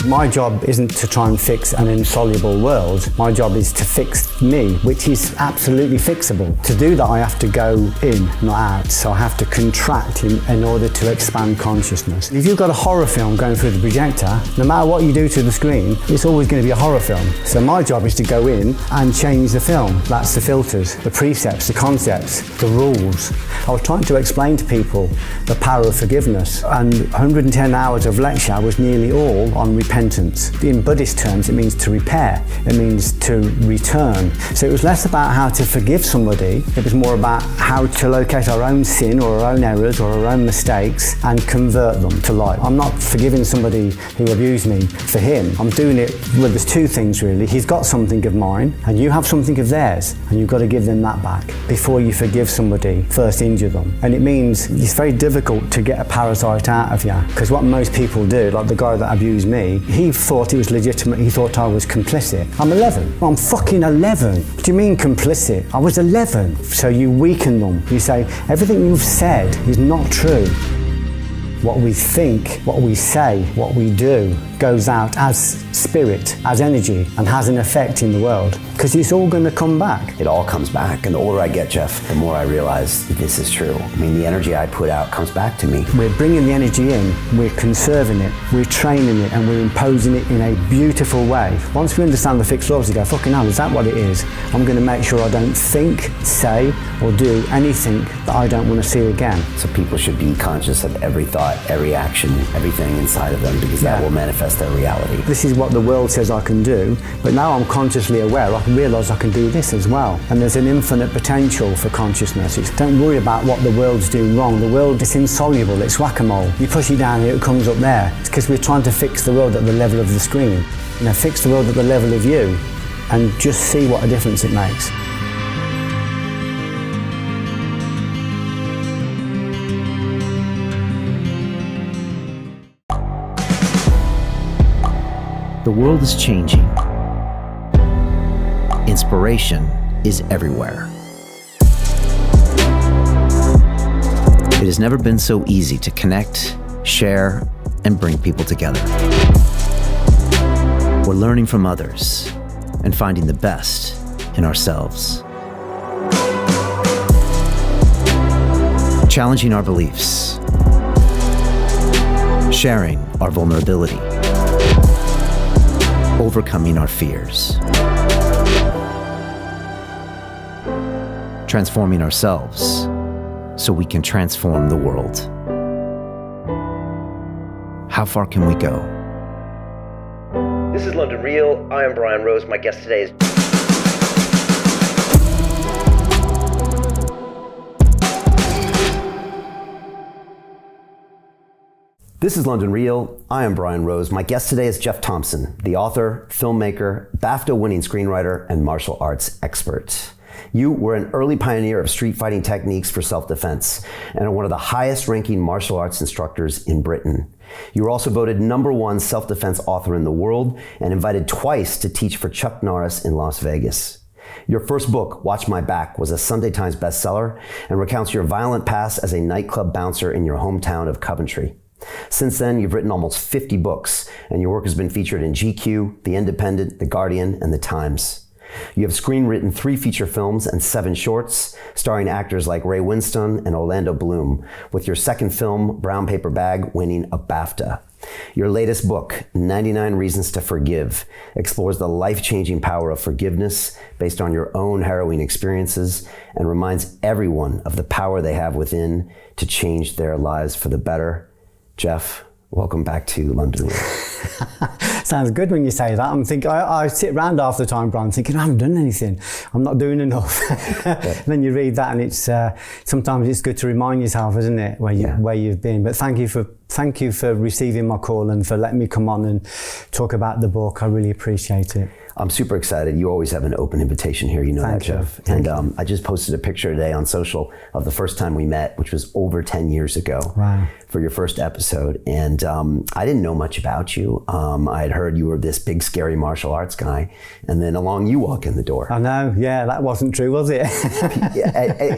My job isn't to try and fix an insoluble world. My job is to fix me, which is absolutely fixable. To do that, I have to go in, not out. So I have to contract in order to expand consciousness. If you've got a horror film going through the projector, no matter what you do to the screen, it's always going to be a horror film. So my job is to go in and change the film. That's the filters, the precepts, the concepts, the rules. I was trying to explain to people the power of forgiveness, and 110 hours of lecture was nearly all on repentance. In Buddhist terms, it means to repair. It means to return. So it was less about how to forgive somebody. It was more about how to locate our own sin or our own errors or our own mistakes and convert them to light. I'm not forgiving somebody who abused me for him. I'm doing it, well, there's two things really. He's got something of mine and you have something of theirs, and you've got to give them that back. Before you forgive somebody, first injure them. And it means it's very difficult to get a parasite out of you, because what most people do, like the guy that abused me, he thought it was legitimate. He thought I was complicit. I'm 11. I'm fucking 11. What do you mean complicit? I was 11. So you weaken them. You say, everything you've said is not true. What we think, what we say, what we do goes out as spirit, as energy, and has an effect in the world, because it's all going to come back. It all comes back, and the older I get, Geoff, the more I realize that this is true. I mean, the energy I put out comes back to me. We're bringing the energy in, we're conserving it, we're training it, and we're imposing it in a beautiful way. Once we understand the fixed laws, we go, fucking hell, is that what it is? I'm going to make sure I don't think, say, or do anything that I don't want to see again. So people should be conscious of every thought, every action, everything inside of them, because that will manifest their reality. This is what the world says I can do, but now I'm consciously aware, I can realise I can do this as well. And there's an infinite potential for consciousness. Don't worry about what the world's doing wrong. The world is insoluble, it's whack-a-mole. You push it down here, it comes up there. It's because we're trying to fix the world at the level of the screen. You know, fix the world at the level of you, and just see what a difference it makes. The world is changing. Inspiration is everywhere. It has never been so easy to connect, share, and bring people together. We're learning from others and finding the best in ourselves. Challenging our beliefs. Sharing our vulnerability. Overcoming our fears. Transforming ourselves so we can transform the world. How far can we go? This is London Real. I am Brian Rose. My guest today is... This is London Real. I am Brian Rose. My guest today is Geoff Thompson, the author, filmmaker, BAFTA-winning screenwriter, and martial arts expert. You were an early pioneer of street fighting techniques for self-defense and are one of the highest-ranking martial arts instructors in Britain. You were also voted #1 self-defense author in the world and invited twice to teach for Chuck Norris in Las Vegas. Your first book, Watch My Back, was a Sunday Times bestseller and recounts your violent past as a nightclub bouncer in your hometown of Coventry. Since then, you've written almost 50 books, and your work has been featured in GQ, The Independent, The Guardian, and The Times. You have screenwritten 3 feature films and 7 shorts, starring actors like Ray Winstone and Orlando Bloom, with your second film, Brown Paper Bag, winning a BAFTA. Your latest book, 99 Reasons to Forgive, explores the life-changing power of forgiveness based on your own harrowing experiences and reminds everyone of the power they have within to change their lives for the better. Geoff, welcome back to London Real. Sounds good when you say that. I'm thinking, I sit around half the time, Brian, thinking I haven't done anything. I'm not doing enough. Then you read that, and it's sometimes it's good to remind yourself, isn't it, where you've been. But thank you for receiving my call and for letting me come on and talk about the book. I really appreciate it. I'm super excited. You always have an open invitation here. You know Thank that, you. Geoff. And I just posted a picture today on social of the first time we met, which was over 10 years ago. Wow. For your first episode. And I didn't know much about you. I had heard you were this big, scary martial arts guy. And then along you walk in the door. I know. Yeah, that wasn't true, was it?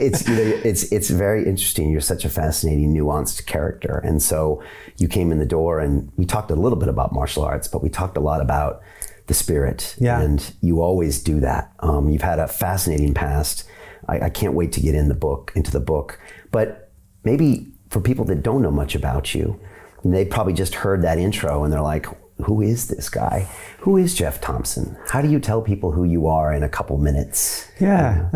It's very interesting. You're such a fascinating, nuanced character. And so you came in the door and we talked a little bit about martial arts, but we talked a lot about the spirit. Yeah. And you always do that. You've had a fascinating past. I can't wait to get into the book. But maybe for people that don't know much about you, they probably just heard that intro and they're like, who is this guy? Who is Geoff Thompson? How do you tell people who you are in a couple minutes? Yeah.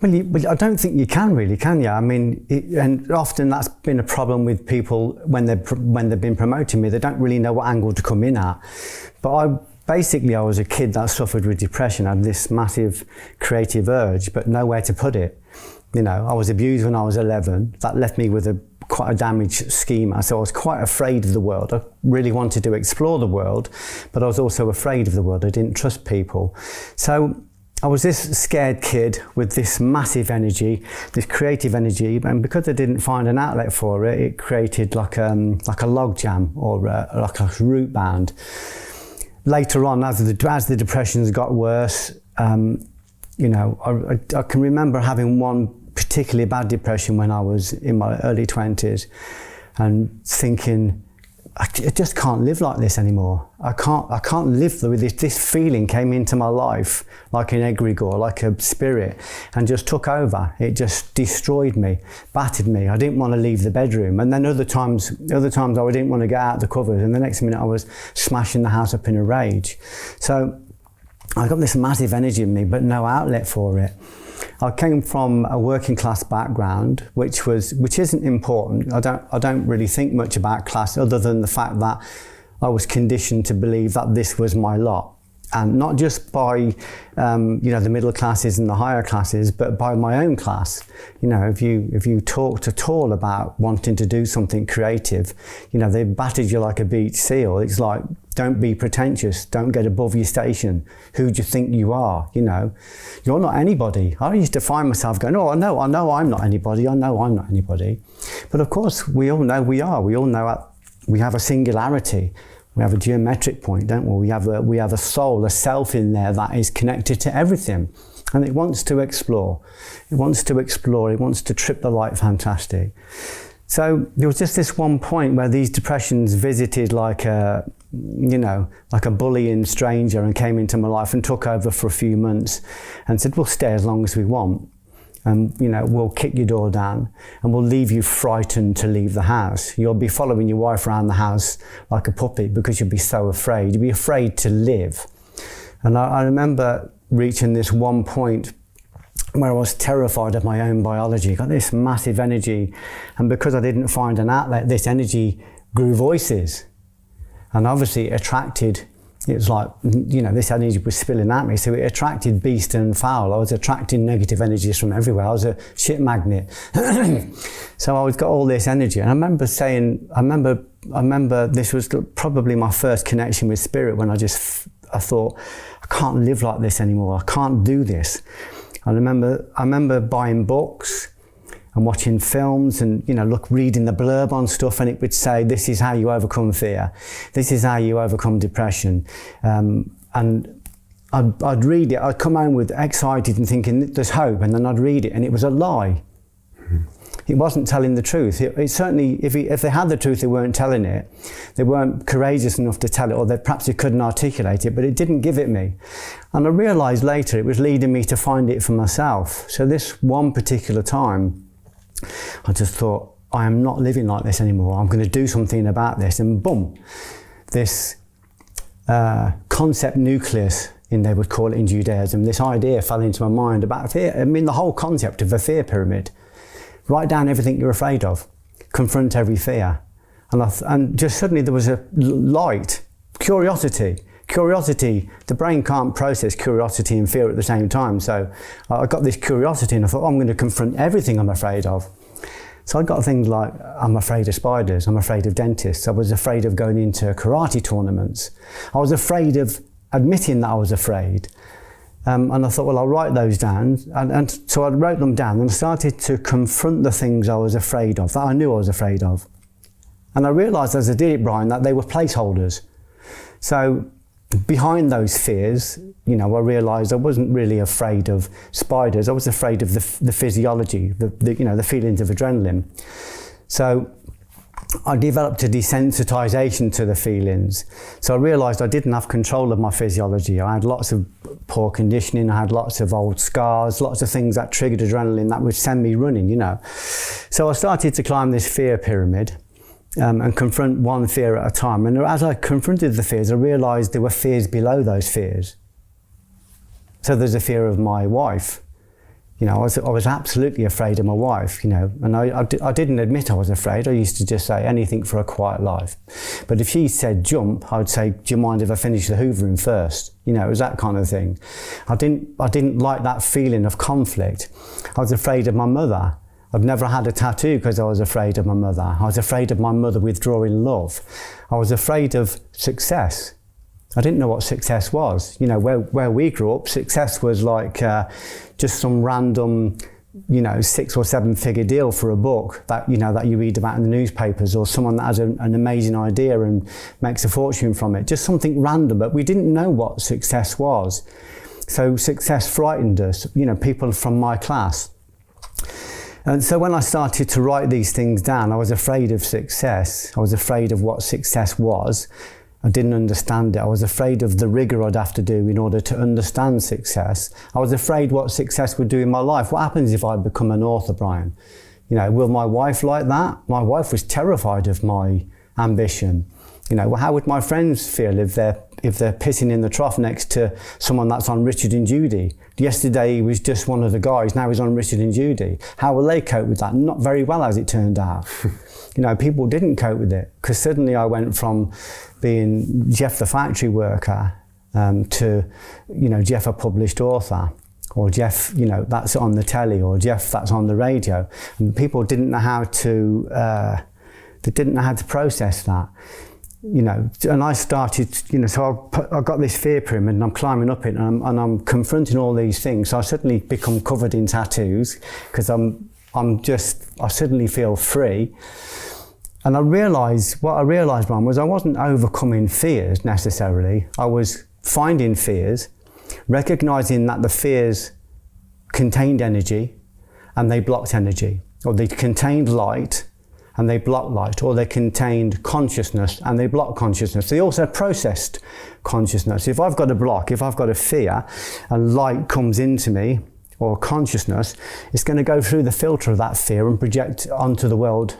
Well, I don't think you can really, can you? I mean, and often that's been a problem with people when they've been promoting me. They don't really know what angle to come in at. But I was a kid that suffered with depression. I had this massive creative urge, but nowhere to put it. You know, I was abused when I was 11. That left me with quite a damaged schema. So I was quite afraid of the world. I really wanted to explore the world, but I was also afraid of the world. I didn't trust people. So I was this scared kid with this massive energy, this creative energy, and because I didn't find an outlet for it, it created like a log jam or like a root band. Later on, as the depressions got worse, you know, I can remember having one particularly bad depression when I was in my early 20s and thinking, I just can't live like this anymore. I can't live with this. This feeling came into my life like an egregore, like a spirit, and just took over. It just destroyed me, battered me. I didn't want to leave the bedroom. And then other times I didn't want to get out the covers. And the next minute I was smashing the house up in a rage. So I got this massive energy in me, but no outlet for it. I came from a working class background, which isn't important. I don't really think much about class other than the fact that I was conditioned to believe that this was my lot. And not just by the middle classes and the higher classes, but by my own class. You know, if you talked at all about wanting to do something creative, you know, they battered you like a beach seal. It's like, don't be pretentious, don't get above your station. Who do you think you are? You know, you're not anybody. I used to find myself going, oh, I know I'm not anybody. I know I'm not anybody. But of course, we all know we are. We all know we have a singularity. We have a geometric point, don't we? We have a soul, a self in there that is connected to everything. And it wants to explore. It wants to trip the light fantastic. So there was just this one point where these depressions visited like a bullying stranger and came into my life and took over for a few months and said, we'll stay as long as we want. And, you know, we'll kick your door down and we'll leave you frightened to leave the house. You'll be following your wife around the house like a puppy because you'll be so afraid. You'll be afraid to live. And I remember reaching this one point where I was terrified of my own biology. Got this massive energy. And because I didn't find an outlet, this energy grew voices. And obviously it was like, you know, this energy was spilling at me. So it attracted beast and fowl. I was attracting negative energies from everywhere. I was a shit magnet. So I got all this energy. And I remember this was probably my first connection with spirit when I thought, I can't live like this anymore. I can't do this. I remember buying books and watching films and, you know, reading the blurb on stuff, and it would say, this is how you overcome fear. This is how you overcome depression. And I'd read it. I'd come home with excited and thinking, there's hope. And then I'd read it and it was a lie. It wasn't telling the truth. It certainly, if they had the truth, they weren't telling it. They weren't courageous enough to tell it, or perhaps they couldn't articulate it, but it didn't give it me. And I realized later it was leading me to find it for myself. So this one particular time, I just thought, I am not living like this anymore. I'm going to do something about this. And boom, this concept nucleus, they would call it in Judaism, this idea fell into my mind about fear. I mean, the whole concept of a fear pyramid. Write down everything you're afraid of. Confront every fear. And just suddenly there was a light, curiosity. Curiosity, the brain can't process curiosity and fear at the same time. So I got this curiosity and I thought, I'm going to confront everything I'm afraid of. So I got things like, I'm afraid of spiders, I'm afraid of dentists, I was afraid of going into karate tournaments, I was afraid of admitting that I was afraid. And I thought, well, I'll write those down. And so I wrote them down and started to confront the things I was afraid of, that I knew I was afraid of. And I realised as I did it, Brian, that they were placeholders. So behind those fears, I realised I wasn't really afraid of spiders. I was afraid of the physiology, the feelings of adrenaline. So I developed a desensitization to the feelings. So I realised I didn't have control of my physiology. I had lots of poor conditioning, I had lots of old scars, lots of things that triggered adrenaline that would send me running, So I started to climb this fear pyramid and confront one fear at a time. And as I confronted the fears, I realised there were fears below those fears. So there's a fear of my wife. I was absolutely afraid of my wife, and I didn't admit I was afraid. I used to just say anything for a quiet life. But if she said jump, I would say, do you mind if I finish the hoovering first? It was that kind of thing. I didn't like that feeling of conflict. I was afraid of my mother. I've never had a tattoo because I was afraid of my mother. I was afraid of my mother withdrawing love. I was afraid of success. I didn't know what success was. Where we grew up, success was like just some random, 6 or 7 figure deal for a book that you read about in the newspapers, or someone that has an amazing idea and makes a fortune from it. Just something random, but we didn't know what success was. So success frightened us, people from my class. And so when I started to write these things down, I was afraid of success. I was afraid of what success was. I didn't understand it. I was afraid of the rigour I'd have to do in order to understand success. I was afraid what success would do in my life. What happens if I become an author, Brian? Will my wife like that? My wife was terrified of my ambition. How would my friends feel if they're pissing in the trough next to someone that's on Richard and Judy? Yesterday he was just one of the guys, now he's on Richard and Judy. How will they cope with that? Not very well, as it turned out. People didn't cope with it, because suddenly I went from being Geoff the factory worker to, Geoff a published author, or Geoff, that's on the telly, or Geoff that's on the radio. And people didn't know how to, process that. And I started, so I got this fear pyramid and I'm climbing up it and I'm confronting all these things. So I suddenly become covered in tattoos because I suddenly feel free. And what I realised, Brian, was I wasn't overcoming fears necessarily. I was finding fears, recognising that the fears contained energy and they blocked energy, or they contained light and they block light, or they contained consciousness and they block consciousness. They also processed consciousness. If I've got a block, if I've got a fear, and light comes into me, or consciousness, it's going to go through the filter of that fear and project onto the world,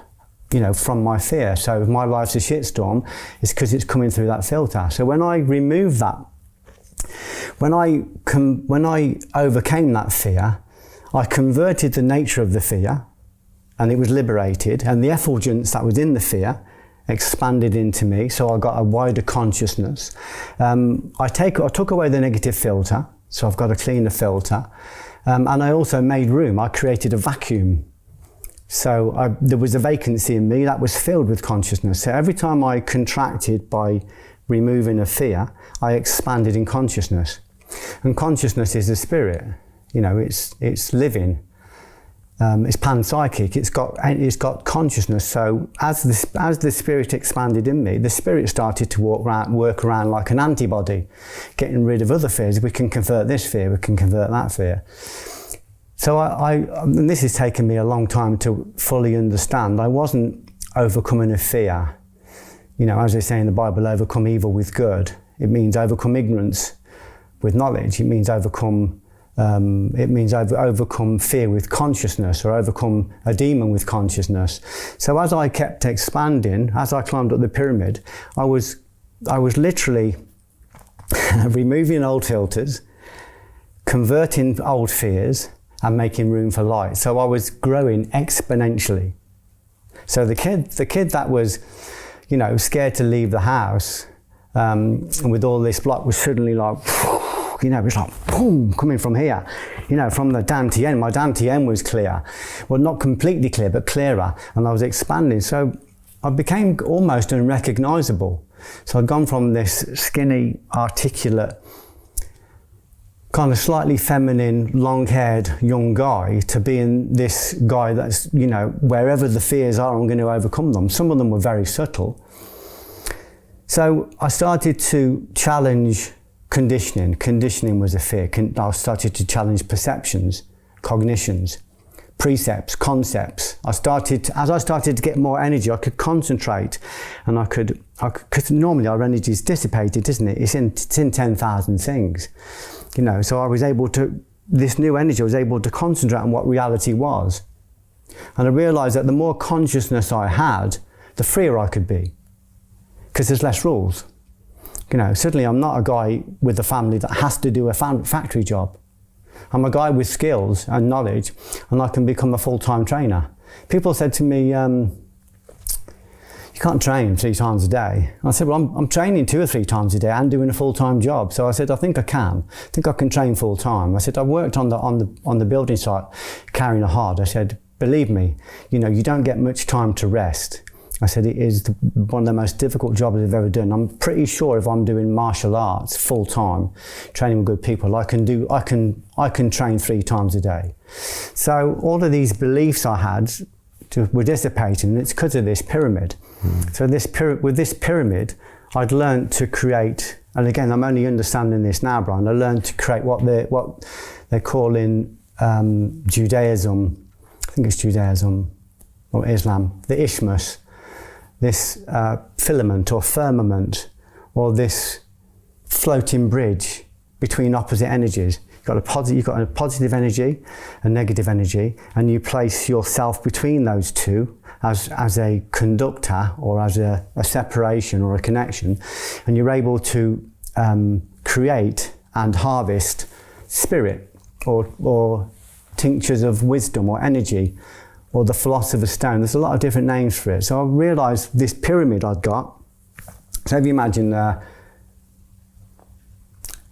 from my fear. So if my life's a shitstorm, it's because it's coming through that filter. So when I removed that, when I overcame that fear, I converted the nature of the fear, and it was liberated, and the effulgence that was in the fear expanded into me, so I got a wider consciousness. I took away the negative filter, so I've got a cleaner filter, and I also made room. I created a vacuum. So there was a vacancy in me that was filled with consciousness. So every time I contracted by removing a fear, I expanded in consciousness. And consciousness is a spirit, it's living. It's panpsychic. It's got consciousness. So as the spirit expanded in me, the spirit started to work around like an antibody, getting rid of other fears. We can convert this fear. We can convert that fear. So and this has taken me a long time to fully understand. I wasn't overcoming a fear. As they say in the Bible, overcome evil with good. It means overcome ignorance with knowledge. It means overcome fear with consciousness, or overcome a demon with consciousness. So as I kept expanding, as I climbed up the pyramid, I was literally removing old filters, converting old fears, and making room for light. So I was growing exponentially. So the kid that was, scared to leave the house, with all this block, was suddenly like, it was like, boom, coming from here, from the dantian. My dantian was clear. Well, not completely clear, but clearer. And I was expanding. So I became almost unrecognisable. So I'd gone from this skinny, articulate, kind of slightly feminine, long-haired young guy to being this guy that's, you know, wherever the fears are, I'm going to overcome them. Some of them were very subtle. So I started to challenge conditioning. Conditioning was a fear. I started to challenge perceptions, cognitions, precepts, concepts. As I started to get more energy, I could concentrate, and because normally our energy is dissipated, isn't it? It's in 10,000 things. You know, so this new energy, I was able to concentrate on what reality was. And I realized that the more consciousness I had, the freer I could be, because there's less rules. You know, suddenly I'm not a guy with a family that has to do a factory job. I'm a guy with skills and knowledge, and I can become a full-time trainer. People said to me, you can't train 3 times a day. I said, well, I'm training 2 or 3 times a day and doing a full-time job. So I said, I think I can. I think I can train full-time. I said, I worked on the building site carrying a hod. I said, believe me, you know, you don't get much time to rest. I said, it is one of the most difficult jobs I've ever done. I'm pretty sure if I'm doing martial arts full-time, training with good people, I can train 3 times a day. So all of these beliefs I had were dissipating, and it's because of this pyramid. So with this pyramid, I'd learned to create, and again, I'm only understanding this now, Brian, I learned to create what they call in Judaism, I think it's Judaism or Islam, the isthmus, this filament or firmament, or this floating bridge between opposite energies. You've got a positive energy, a negative energy, and you place yourself between those two as a conductor or as a separation or a connection, and you're able to create and harvest spirit or tinctures of wisdom or energy or the philosopher's stone. There's a lot of different names for it. So I realised this pyramid I'd got. So if you imagine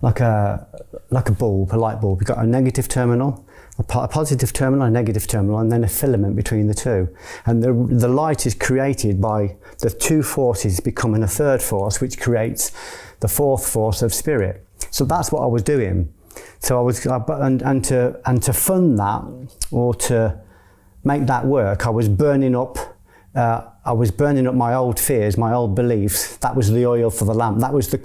like a bulb, a light bulb. You've got a negative terminal, a positive terminal, a negative terminal, and then a filament between the two. And the light is created by the 2 forces becoming a 3rd force, which creates the 4th force of spirit. So that's what I was doing. So I was, to fund that, or to make that work, I was burning up my old fears, my old beliefs. That was the oil for the lamp. That was the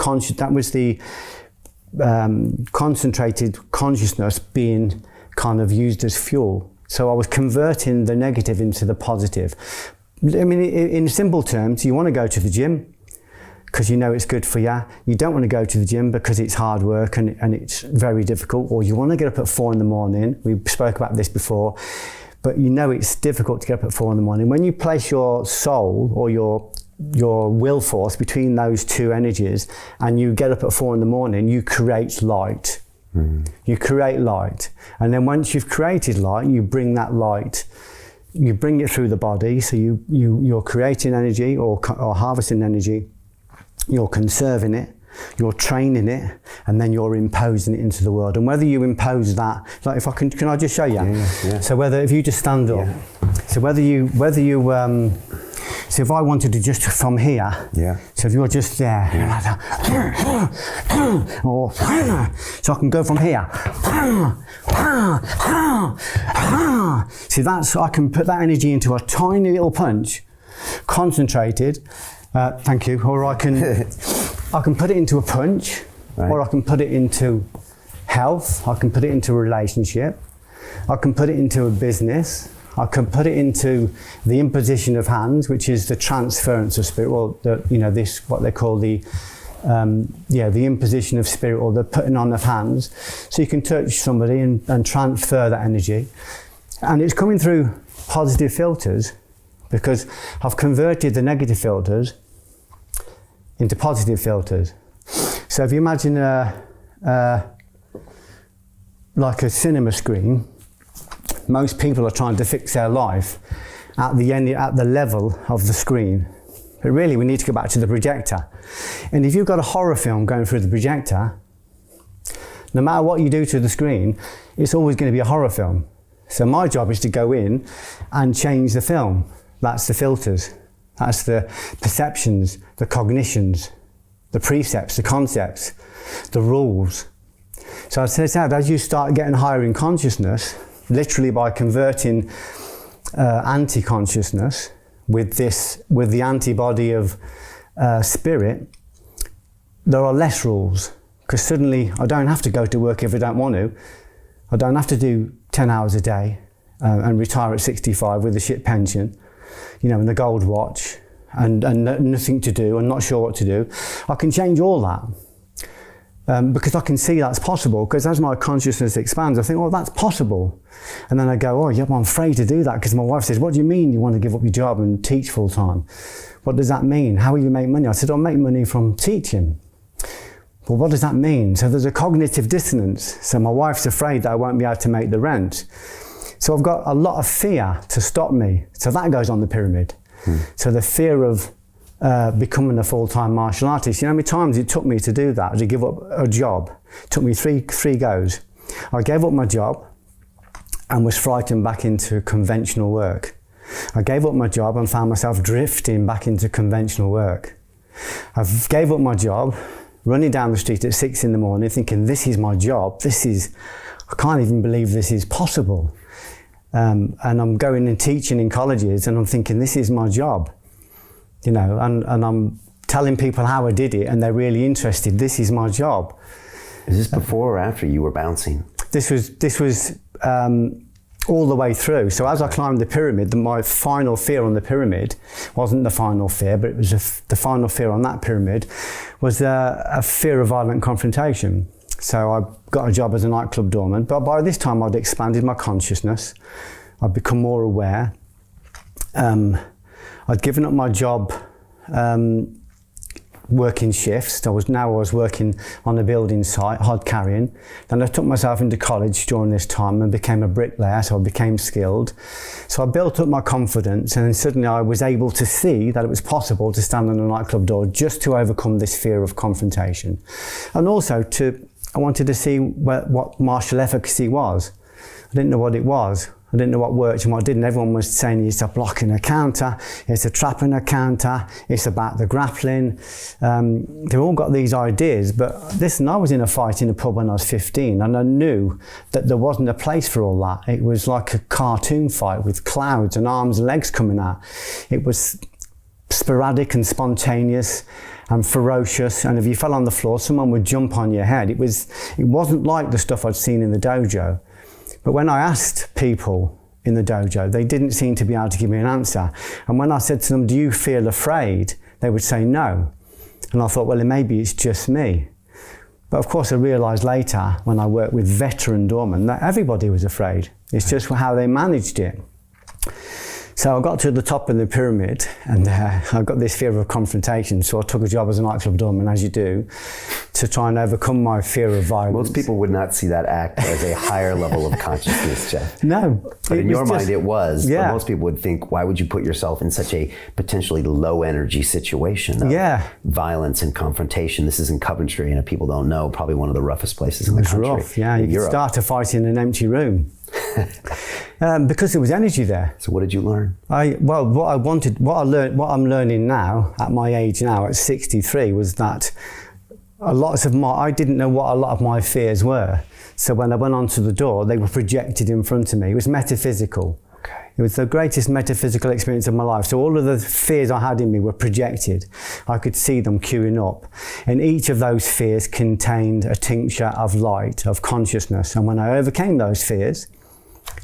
concentrated consciousness being kind of used as fuel. So I was converting the negative into the positive. I mean, in simple terms, you want to go to the gym because you know it's good for you. You don't want to go to the gym because it's hard work and it's very difficult, or you want to get up at 4 a.m. We spoke about this before, but you know it's difficult to get up at 4 a.m. When you place your soul or your will force between those 2 energies and you get up at 4 a.m, you create light. You create light, and then once you've created light, you bring that light, you bring it through the body. So you're creating energy or harvesting energy, you're conserving it, you're training it, and then you're imposing it into the world. And whether you impose that, like if I can I just show you? Yeah. So if you just stand up, so whether you so if I wanted to just from here, so if you're just there, or so I can go from here. See, I can put that energy into a tiny little punch, concentrated. Thank you. Or I can put it into a punch, or I can put it into health. I can put it into a relationship. I can put it into a business. I can put it into the imposition of hands, which is the transference of spirit, or what they call the imposition of spirit, or the putting on of hands. So you can touch somebody and transfer that energy, and it's coming through positive filters, because I've converted the negative filters into positive filters. So if you imagine like a cinema screen, most people are trying to fix their life at the level of the screen. But really, we need to go back to the projector. And if you've got a horror film going through the projector, no matter what you do to the screen, it's always going to be a horror film. So my job is to go in and change the film. That's the filters. That's the perceptions, the cognitions, the precepts, the concepts, the rules. So I said, as you start getting higher in consciousness, literally by converting anti-consciousness with the antibody of spirit, there are less rules, because suddenly I don't have to go to work if I don't want to. I don't have to do 10 hours a day and retire at 65 with a shit pension, and a gold watch and nothing to do and not sure what to do. I can change all that because I can see that's possible, because as my consciousness expands, I think, oh, that's possible. And then I go, oh, yeah, well, I'm afraid to do that, because my wife says, what do you mean you want to give up your job and teach full time? What does that mean? How will you make money? I said, I'll make money from teaching. Well, what does that mean? So there's a cognitive dissonance. So my wife's afraid that I won't be able to make the rent. So I've got a lot of fear to stop me. So that goes on the pyramid. So the fear of becoming a full-time martial artist. You know how many times it took me to do that, to give up a job? It took me three goes. I gave up my job and was frightened back into conventional work. I gave up my job and found myself drifting back into conventional work. I gave up my job, running down the street at 6 a.m, thinking, this is my job. I can't even believe this is possible. And I'm going and teaching in colleges and I'm thinking, this is my job. And I'm telling people how I did it and they're really interested. This is my job. Is this before or after you were bouncing? This was all the way through. So as I climbed the pyramid, my final fear on the pyramid wasn't the final fear, but it was the final fear on that pyramid was a fear of violent confrontation. So I got a job as a nightclub doorman, but by this time I'd expanded my consciousness. I'd become more aware. I'd given up my job working shifts. I was working on a building site, hod carrying. Then I took myself into college during this time and became a bricklayer, so I became skilled. So I built up my confidence, and then suddenly I was able to see that it was possible to stand on a nightclub door just to overcome this fear of confrontation. And also I wanted to see what martial efficacy was. I didn't know what it was. I didn't know what worked and what didn't. Everyone was saying it's a block and a counter, it's a trap and a counter, it's about the grappling. They've all got these ideas, but listen, I was in a fight in a pub when I was 15 and I knew that there wasn't a place for all that. It was like a cartoon fight with clouds and arms and legs coming out. It was sporadic and spontaneous and ferocious, and if you fell on the floor, someone would jump on your head. It wasn't like the stuff I'd seen in the dojo. But when I asked people in the dojo, they didn't seem to be able to give me an answer. And when I said to them, do you feel afraid? They would say no. And I thought, well, maybe it's just me. But of course I realised later, when I worked with veteran doormen, that everybody was afraid. It's just how they managed it. So I got to the top of the pyramid and I got this fear of confrontation. So I took a job as a nightclub doorman, as you do, to try and overcome my fear of violence. Most people would not see that act as a higher level of consciousness, Geoff. No. But in your mind it was. Yeah. But most people would think, why would you put yourself in such a potentially low energy situation of violence and confrontation? This is in Coventry, and if people don't know, probably one of the roughest places in the country. It's rough, yeah. You could start a fight in an empty room. Because there was energy there. So what did you learn? What I'm learning now, at my age now, at 63, was that I didn't know what a lot of my fears were. So when I went onto the door, they were projected in front of me. It was metaphysical. Okay. It was the greatest metaphysical experience of my life. So all of the fears I had in me were projected. I could see them queuing up. And each of those fears contained a tincture of light, of consciousness. And when I overcame those fears,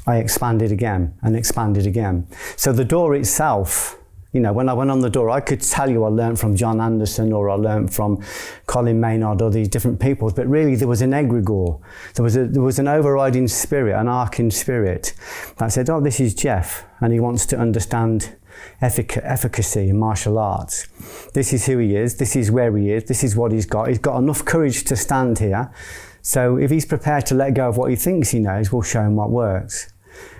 I expanded again and expanded again. So the door itself, when I went on the door, I could tell you I learned from John Anderson or I learned from Colin Maynard or these different people, but really there was an egregore. There was an overriding spirit, an arcing spirit that said, oh, this is Geoff and he wants to understand efficacy in martial arts. This is who he is, this is where he is, this is what he's got. He's got enough courage to stand here. So if he's prepared to let go of what he thinks he knows, we'll show him what works.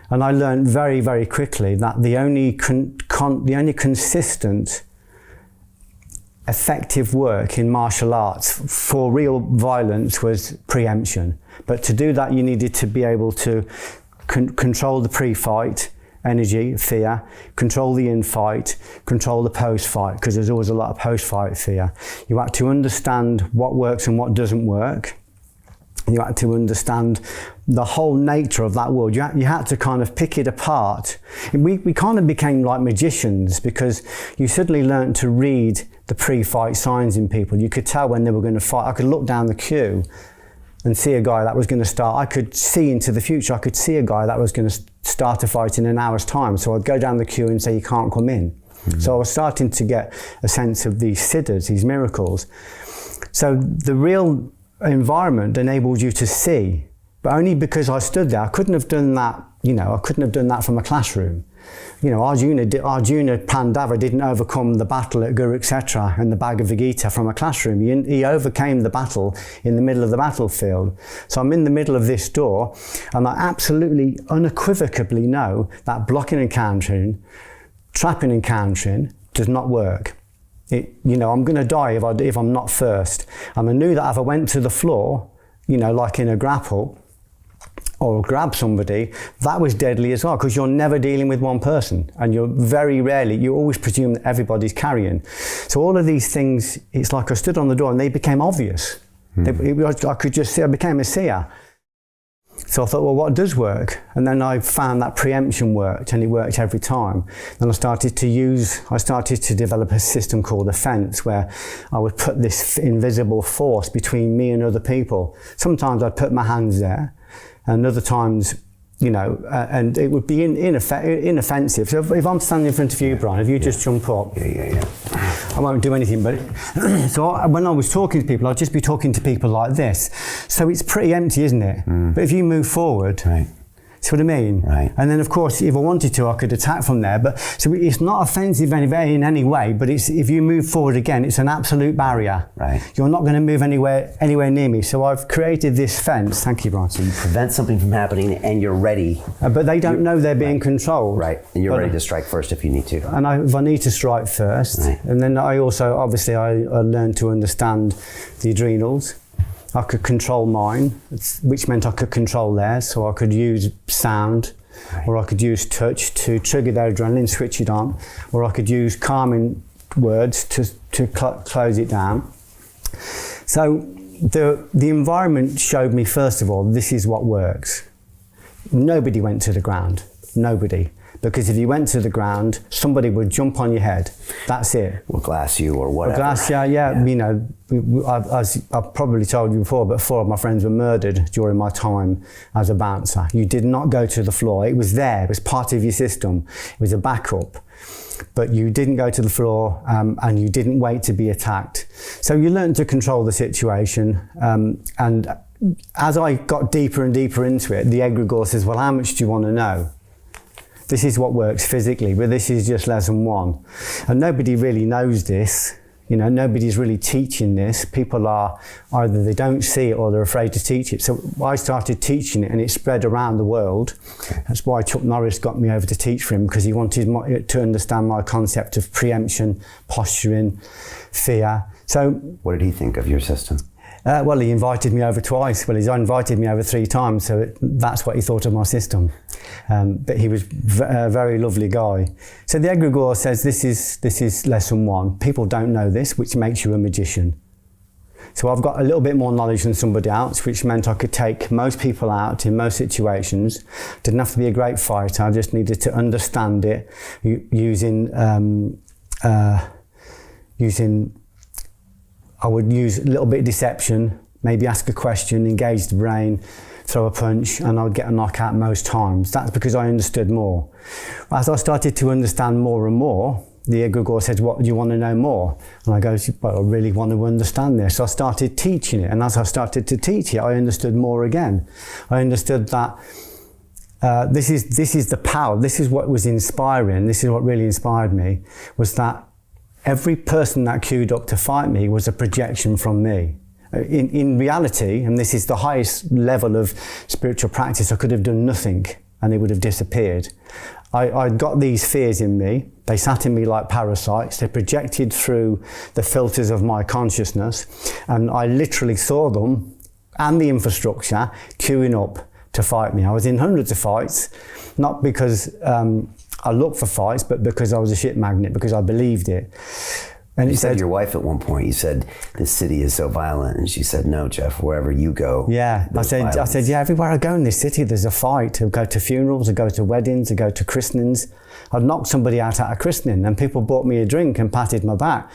And I learned very, very quickly that the only consistent, effective work in martial arts for real violence was preemption. But to do that, you needed to be able to control the pre-fight, energy, fear, control the in-fight, control the post-fight, because there's always a lot of post-fight fear. You had to understand what works and what doesn't work. You had to understand the whole nature of that world. You had to kind of pick it apart. We kind of became like magicians, because you suddenly learned to read the pre-fight signs in people. You could tell when they were going to fight. I could look down the queue and see a guy that was going to start. I could see into the future. I could see a guy that was going to start a fight in an hour's time. So I'd go down the queue and say, you can't come in. Mm-hmm. So I was starting to get a sense of these siddhas, these miracles. So the real environment enabled you to see, but only because I stood there. I couldn't have done that, I couldn't have done that from a classroom. Arjuna Pandava didn't overcome the battle at Kurukshetra and the Bhagavad Gita from a classroom. He overcame the battle in the middle of the battlefield. So I'm in the middle of this door, and I absolutely unequivocally know that blocking and countering, trapping and countering does not work. I'm going to die if I'm not first. And I knew that if I went to the floor, like in a grapple, or grab somebody, that was deadly as well, because you're never dealing with one person, and you always presume that everybody's carrying. So all of these things, it's like I stood on the door and they became obvious. I could just see, I became a seer. So I thought, well, what does work? And then I found that preemption worked, and it worked every time. Then I started to develop a system called a fence, where I would put this invisible force between me and other people. Sometimes I'd put my hands there, and other times, and it would be inoffensive. So if I'm standing in front of you, Brian, if you just jump up, I won't do anything. But when I was talking to people, I'd just be talking to people like this. So it's pretty empty, isn't it? But if you move forward, right. See what I mean? Right. And then, of course, if I wanted to, I could attack from there. But so it's not offensive in any way. But if you move forward again, it's an absolute barrier. Right. You're not going to move anywhere near me. So I've created this fence. Thank you, Brian. So you prevent something from happening, and you're ready. But they don't know they're being controlled. Right. And you're ready to strike first if you need to. And if I need to strike first. Right. And then I also, obviously, I learned to understand the adrenals. I could control mine, which meant I could control theirs. So I could use sound, right, or I could use touch to trigger their adrenaline, switch it on, or I could use calming words to close it down. So the environment showed me, first of all, this is what works. Nobody went to the ground. Nobody. Because if you went to the ground, somebody would jump on your head. That's it. Or glass you or whatever. Or glass, yeah. As I've probably told you before, but 4 of my friends were murdered during my time as a bouncer. You did not go to the floor. It was there. It was part of your system. It was a backup. But you didn't go to the floor, and you didn't wait to be attacked. So you learned to control the situation. And as I got deeper and deeper into it, the egregore says, well, how much do you want to know? This is what works physically, but this is just lesson 1. And nobody really knows this. Nobody's really teaching this. People are, either they don't see it or they're afraid to teach it. So I started teaching it, and it spread around the world. Okay. That's why Chuck Norris got me over to teach for him, because he wanted to understand my concept of preemption, posturing, fear. So what did he think of your system? Well, he invited me over twice. Well, he's invited me over 3 times, so that's what he thought of my system. But he was a very lovely guy. So the egregore says this is lesson 1. People don't know this, which makes you a magician. So I've got a little bit more knowledge than somebody else, which meant I could take most people out in most situations. Didn't have to be a great fighter. I just needed to understand it using I would use a little bit of deception, maybe ask a question, engage the brain, throw a punch, and I would get a knockout most times. That's because I understood more. As I started to understand more and more, the egregore said, what do you want to know more? And I go, well, I really want to understand this. So I started teaching it, and as I started to teach it, I understood more again. I understood that this is the power, this is what was inspiring, this is what really inspired me, was that every person that queued up to fight me was a projection from me. In reality, and this is the highest level of spiritual practice, I could have done nothing and it would have disappeared. I'd got these fears in me. They sat in me like parasites. They projected through the filters of my consciousness, and I literally saw them and the infrastructure queuing up to fight me. I was in hundreds of fights, not because I looked for fights, but because I was a shit magnet, because I believed it. And you said to your wife at one point, you said, this city is so violent. And she said, no, Geoff, wherever you go. Yeah, I said, yeah, everywhere I go in this city, there's a fight. I go to funerals, I go to weddings, I go to christenings. I'd knock somebody out at a christening and people bought me a drink and patted my back.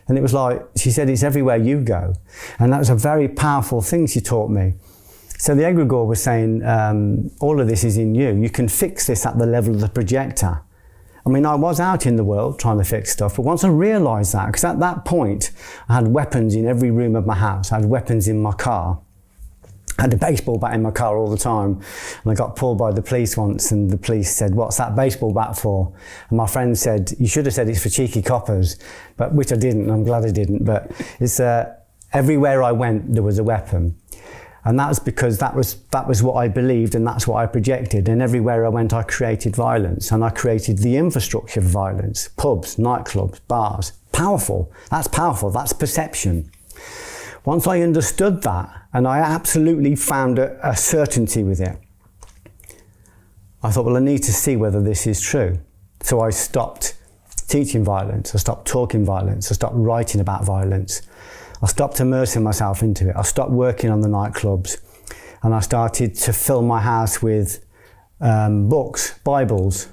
And it was like, she said, it's everywhere you go. And that was a very powerful thing she taught me. So the egregore was saying, all of this is in you. You can fix this at the level of the projector. I mean, I was out in the world trying to fix stuff, but once I realised that, because at that point, I had weapons in every room of my house, I had weapons in my car, I had a baseball bat in my car all the time, and I got pulled by the police once, and the police said, what's that baseball bat for? And my friend said, you should have said it's for cheeky coppers, but which I didn't, and I'm glad I didn't, but it's everywhere I went, there was a weapon. And that was because that was what I believed and that's what I projected. And everywhere I went, I created violence and I created the infrastructure of violence. Pubs, nightclubs, bars. Powerful. That's perception. Once I understood that and I absolutely found a certainty with it, I thought, well, I need to see whether this is true. So I stopped teaching violence. I stopped talking violence. I stopped writing about violence. I stopped immersing myself into it. I stopped working on the nightclubs and I started to fill my house with books, Bibles,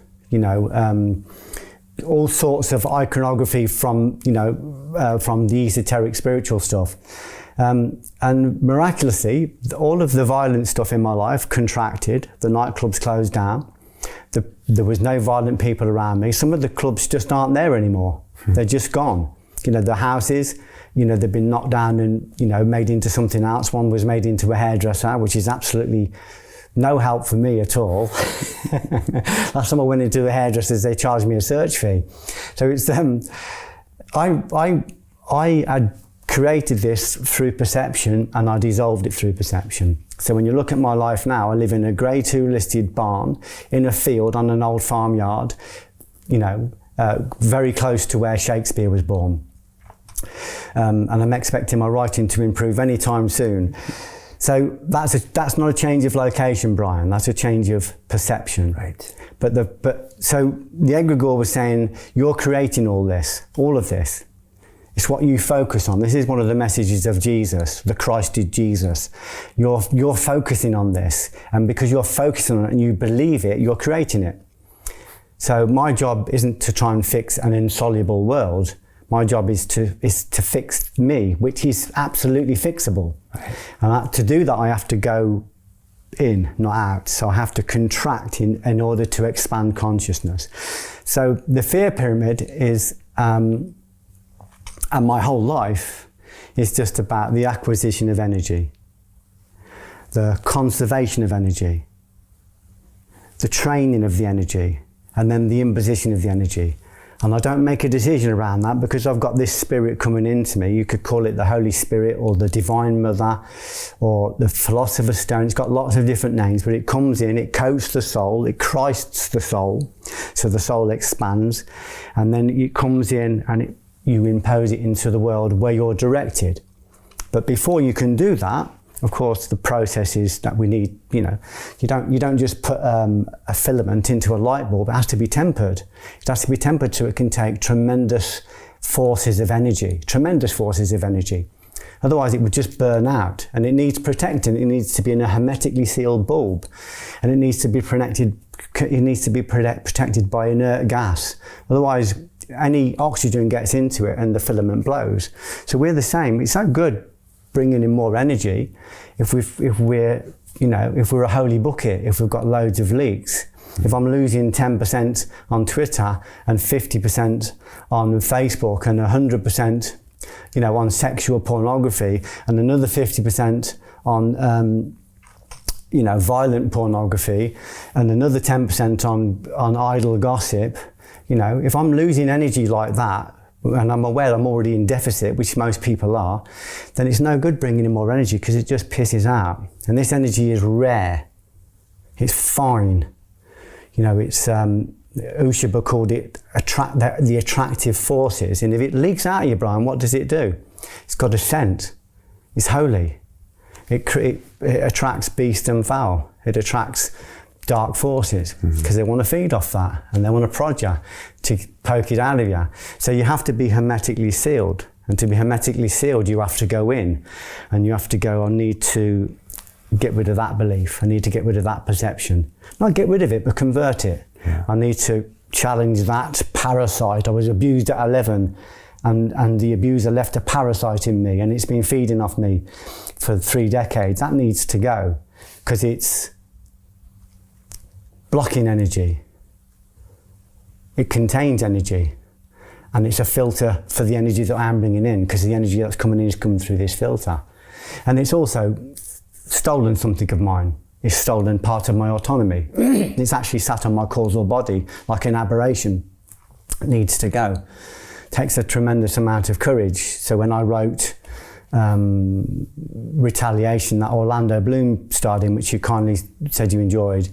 all sorts of iconography from the esoteric spiritual stuff. And miraculously, all of the violent stuff in my life contracted, the nightclubs closed down, there was no violent people around me. Some of the clubs just aren't there anymore. They're just gone. The houses, they've been knocked down and, made into something else. One was made into a hairdresser, which is absolutely no help for me at all. Last time I went into a hairdresser's, they charged me a search fee. So it's, I had created this through perception and I dissolved it through perception. So when you look at my life now, I live in a Grade 2 listed barn in a field on an old farmyard, very close to where Shakespeare was born. And I'm expecting my writing to improve anytime soon. So that's not a change of location, Brian. That's a change of perception. Right. So the egregore was saying, you're creating all of this. It's what you focus on. This is one of the messages of Jesus, the Christed Jesus. You're focusing on this, and because you're focusing on it and you believe it, you're creating it. So my job isn't to try and fix an insoluble world. My job is to fix me, which is absolutely fixable. Right. And to do that, I have to go in, not out. So I have to contract in order to expand consciousness. So the fear pyramid is, and my whole life is just about the acquisition of energy, the conservation of energy, the training of the energy, and then the imposition of the energy. And I don't make a decision around that because I've got this spirit coming into me. You could call it the Holy Spirit or the Divine Mother or the Philosopher's Stone. It's got lots of different names, but it comes in, it coats the soul, it Christs the soul, so the soul expands, and then it comes in and you impose it into the world where you're directed. But before you can do that, of course, the process is that we need, you don't just put a filament into a light bulb. It has to be tempered. It has to be tempered so it can take tremendous forces of energy. Otherwise, it would just burn out. And it needs protecting. It needs to be in a hermetically sealed bulb, and it needs to be protected. It needs to be protected by inert gas. Otherwise, any oxygen gets into it, and the filament blows. So we're the same. It's so good bringing in more energy if we're a holy bucket, if we've got loads of leaks. If I'm losing 10% on Twitter and 50% on Facebook and 100% on sexual pornography and another 50% on violent pornography and another 10% on idle gossip, if I'm losing energy like that, and I'm aware I'm already in deficit, which most people are, then it's no good bringing in more energy because it just pisses out. And this energy is rare. It's fine. It's Ushaba called it the attractive forces. And if it leaks out of you, Brian, what does it do? It's got a scent. It's holy. It attracts beast and fowl. It attracts dark forces because they want to feed off that and they want to prod you to poke it out of you. So you have to be hermetically sealed. And to be hermetically sealed, you have to go in and you have to go, I need to get rid of that belief. I need to get rid of that perception. Not get rid of it, but convert it. Yeah. I need to challenge that parasite. I was abused at 11 and the abuser left a parasite in me and it's been feeding off me for 3 decades. That needs to go because it's blocking energy. It contains energy. And it's a filter for the energy that I'm bringing in because the energy that's coming in is coming through this filter. And it's also stolen something of mine. It's stolen part of my autonomy. It's actually sat on my causal body like an aberration. It needs to go. It takes a tremendous amount of courage. So when I wrote Retaliation, that Orlando Bloom starred in, which you kindly said you enjoyed,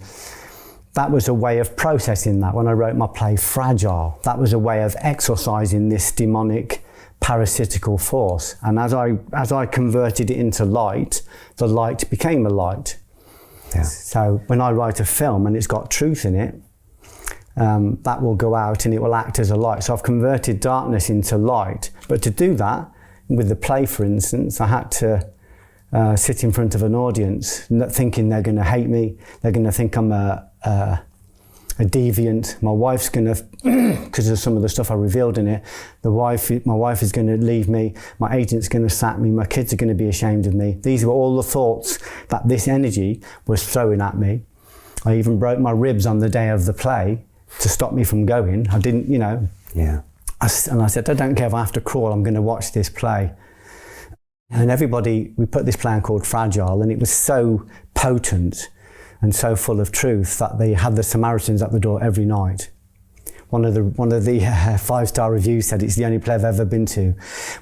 that was a way of processing that. When I wrote my play Fragile, that was a way of exorcising this demonic parasitical force. And as I converted it into light, the light became a light. Yeah. So when I write a film and it's got truth in it, that will go out and it will act as a light. So I've converted darkness into light. But to do that, with the play, for instance, I had to sit in front of an audience, not thinking they're going to hate me. They're going to think I'm a deviant. My wife's going to, because of some of the stuff I revealed in it, my wife is going to leave me. My agent's going to sack me. My kids are going to be ashamed of me. These were all the thoughts that this energy was throwing at me. I even broke my ribs on the day of the play to stop me from going. I didn't, Yeah. And I said, I don't care if I have to crawl. I'm going to watch this play. And we put this plan called Fragile, and it was so potent and so full of truth that they had the Samaritans at the door every night. One of the 5-star reviews said it's the only play I've ever been to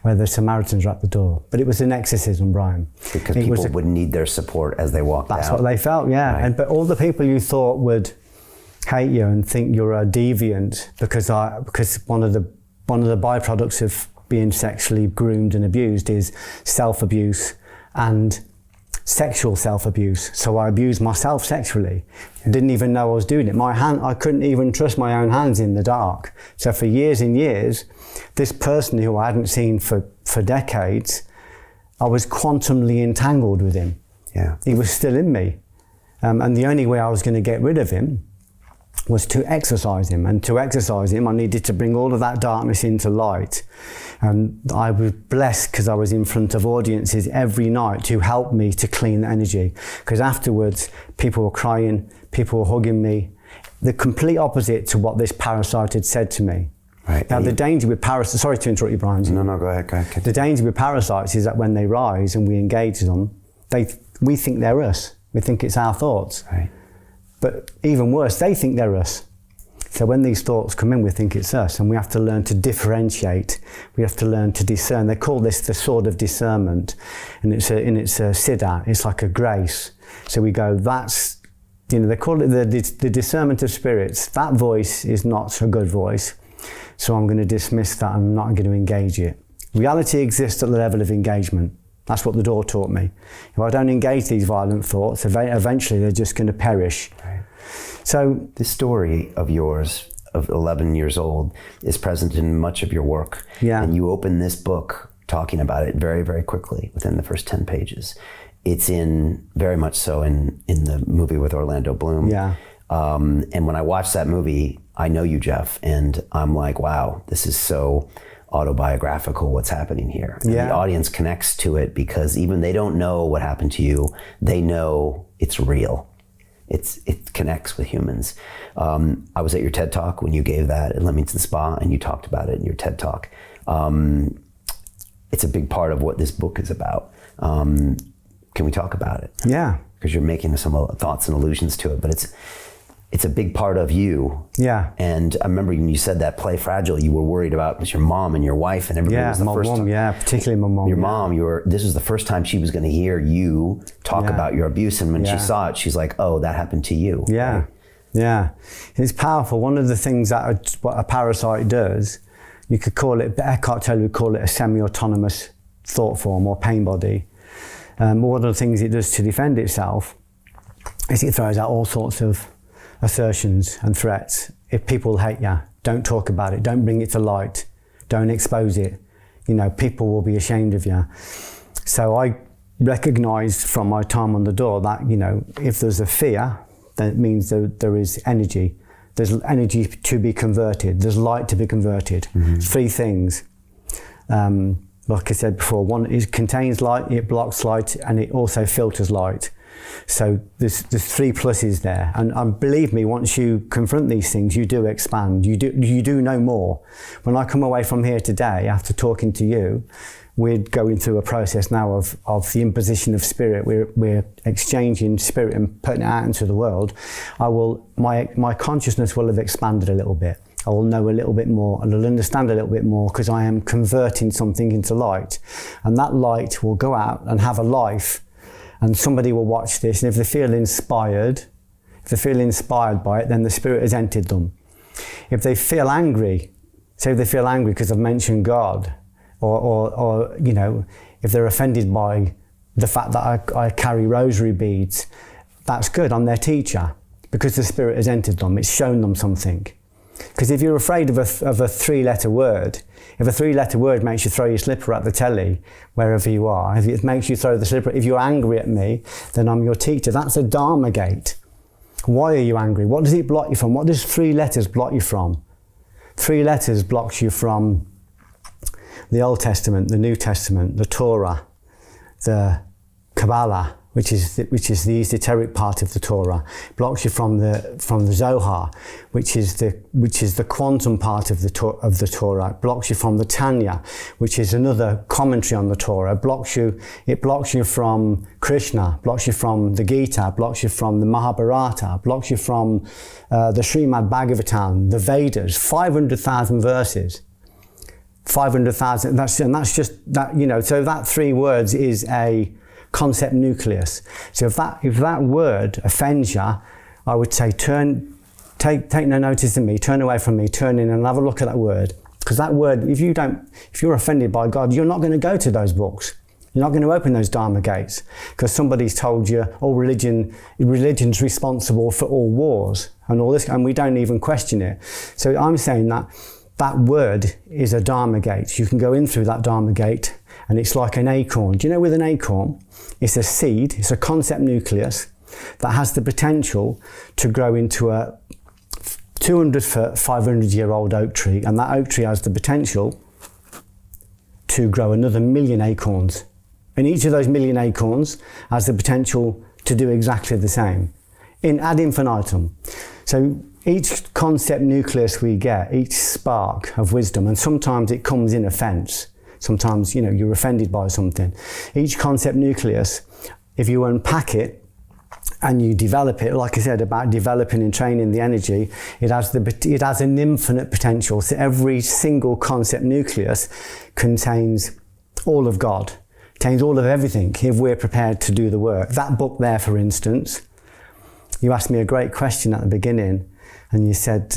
where the Samaritans are at the door. But it was an exorcism, Brian. Because people would need their support as they walked out. That's what they felt, yeah. Right. But all the people you thought would hate you and think you're a deviant because one of the byproducts of being sexually groomed and abused is self-abuse and sexual self-abuse. So I abused myself sexually. I didn't even know I was doing it. I couldn't even trust my own hands in the dark. So for years and years, this person who I hadn't seen for decades, I was quantumly entangled with him. Yeah. He was still in me. And the only way I was going to get rid of him was to exercise him. And to exercise him, I needed to bring all of that darkness into light. And I was blessed because I was in front of audiences every night who helped me to clean the energy. Because afterwards, people were crying, people were hugging me. The complete opposite to what this parasite had said to me. Right. Now, the danger with parasites, sorry to interrupt you, Brian. No, go ahead. The danger with parasites is that when they rise and we engage them, we think they're us. We think it's our thoughts. Right. But even worse, they think they're us. So when these thoughts come in, we think it's us, and we have to learn to differentiate. We have to learn to discern. They call this the sword of discernment, and it's a siddha. It's like a grace. So we go, they call it the discernment of spirits. That voice is not a good voice, so I'm going to dismiss that. I'm not going to engage it. Reality exists at the level of engagement. That's what the door taught me. If I don't engage these violent thoughts, eventually they're just going to perish. Right. So this story of yours, of 11 years old, is present in much of your work. Yeah. And you open this book talking about it very, very quickly within the first 10 pages. It's very much so in the movie with Orlando Bloom. Yeah. And when I watched that movie, I know you, Geoff, and I'm like, wow, this is so autobiographical what's happening here. And the audience connects to it because even they don't know what happened to you, they know it's real. It connects with humans. I was at your TED Talk when you gave that at Leamington Spa, and you talked about it in your TED Talk. It's a big part of what this book is about. Can we talk about it? Yeah. Because you're making some thoughts and allusions to it, but it's a big part of you. Yeah. And I remember when you said that play Fragile, you were worried about your mom and your wife and everybody. Yeah, my mom, particularly my mom. Your mom, this was the first time she was going to hear you talk about your abuse. And when she saw it, she's like, oh, that happened to you. Yeah. Right? Yeah. It's powerful. One of the things what a parasite does, you could call it, Eckhart Tolle would call it a semi-autonomous thought form or pain body. One of the things it does to defend itself is it throws out all sorts of assertions and threats. If people hate you, don't talk about it, don't bring it to light, don't expose it. You know, people will be ashamed of you. So I recognised from my time on the door that, you know, if there's a fear, then it means there is energy. There's energy to be converted. There's light to be converted. Three things. Like I said before, one, it contains light, it blocks light, and it also filters light. So there's three pluses there. And believe me, once you confront these things, you do expand. You do know more. When I come away from here today, after talking to you, we're going through a process now of the imposition of spirit. We're exchanging spirit and putting it out into the world. My consciousness will have expanded a little bit. I will know a little bit more and I'll understand a little bit more because I am converting something into light. And that light will go out and have a life, and somebody will watch this, and if they feel inspired by it, then the spirit has entered them. If they feel angry, say if they feel angry because I've mentioned God, or you know, if they're offended by the fact that I carry rosary beads, that's good, I'm their teacher, because the spirit has entered them, it's shown them something. Because if you're afraid of a three-letter word, if a three-letter word makes you throw your slipper at the telly, wherever you are, if it makes you throw the slipper, if you're angry at me, then I'm your teacher. That's a Dharma gate. Why are you angry? What does it block you from? What does three letters block you from? Three letters blocks you from the Old Testament, the New Testament, the Torah, the Kabbalah, which is the esoteric part of the Torah. It blocks you from the Zohar, which is the quantum part of the Torah. It blocks you from the Tanya, which is another commentary on the Torah. It blocks you from Krishna, blocks you from the Gita, blocks you from the Mahabharata, blocks you from the Srimad Bhagavatam, the Vedas, 500,000 verses. 500,000, that's just that, you know, so that three words is a concept nucleus. So if that word offends you, I would say take no notice of me, turn away from me, turn in and have a look at that word. Because that word, if you're offended by God, you're not going to go to those books. You're not going to open those Dharma gates because somebody's told you, oh, religion's responsible for all wars and all this, and we don't even question it. So I'm saying that word is a Dharma gate. You can go in through that Dharma gate, and it's like an acorn. Do you know with an acorn, it's a seed, it's a concept nucleus that has the potential to grow into a 200-foot, 500-year-old oak tree, and that oak tree has the potential to grow another 1,000,000 acorns. And each of those 1,000,000 acorns has the potential to do exactly the same, ad infinitum. So each concept nucleus we get, each spark of wisdom, and sometimes it comes in offense. Sometimes, you know, you're offended by something. Each concept nucleus, if you unpack it and you develop it, like I said about developing and training the energy, it has an infinite potential. So every single concept nucleus contains all of God, contains all of everything if we're prepared to do the work. That book there, for instance, you asked me a great question at the beginning. And you said,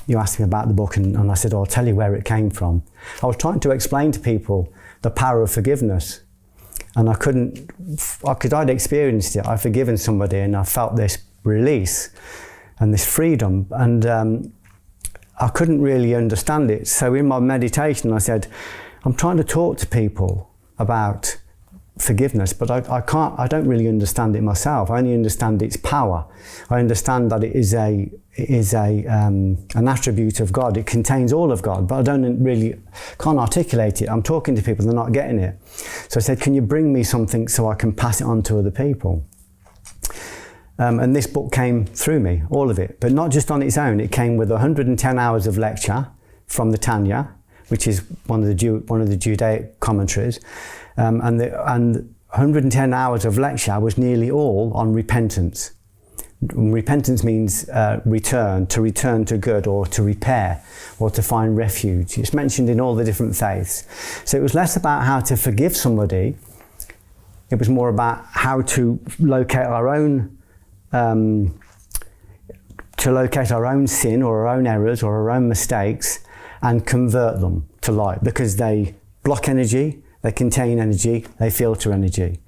you asked me about the book, and I said, I'll tell you where it came from. I was trying to explain to people the power of forgiveness. And I'd experienced it. I'd forgiven somebody and I felt this release and this freedom. And I couldn't really understand it. So in my meditation, I said, I'm trying to talk to people about forgiveness, but I don't really understand it myself. I only understand its power. I understand that it is an attribute of God. It contains all of God, but I can't articulate it. I'm talking to people, they're not getting it. So I said, can you bring me something so I can pass it on to other people? And this book came through me, all of it, but not just on its own. It came with 110 hours of lecture from the Tanya, which is one of the Judaic commentaries. And 110 hours of lecture was nearly all on repentance. Repentance means return to good, or to repair, or to find refuge. It's mentioned in all the different faiths. So it was less about how to forgive somebody. It was more about how to locate our own sin or our own errors or our own mistakes and convert them to light, because they block energy, they contain energy, they filter energy.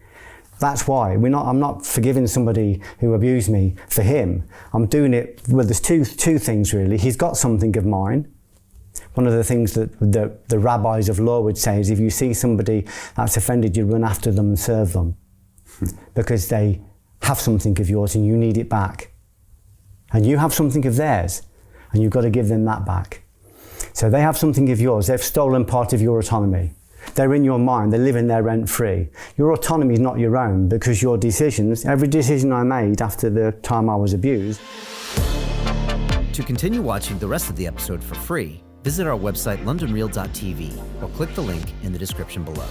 That's why I'm not forgiving somebody who abused me for him. I'm doing it. Well, there's two things really. He's got something of mine. One of the things that the rabbis of law would say is if you see somebody that's offended you, run after them and serve them because they have something of yours and you need it back. And you have something of theirs and you've got to give them that back. So they have something of yours. They've stolen part of your autonomy. They're in your mind. They're living there rent-free. Your autonomy is not your own because your decisions, every decision I made after the time I was abused. To continue watching the rest of the episode for free, visit our website londonreal.tv or click the link in the description below.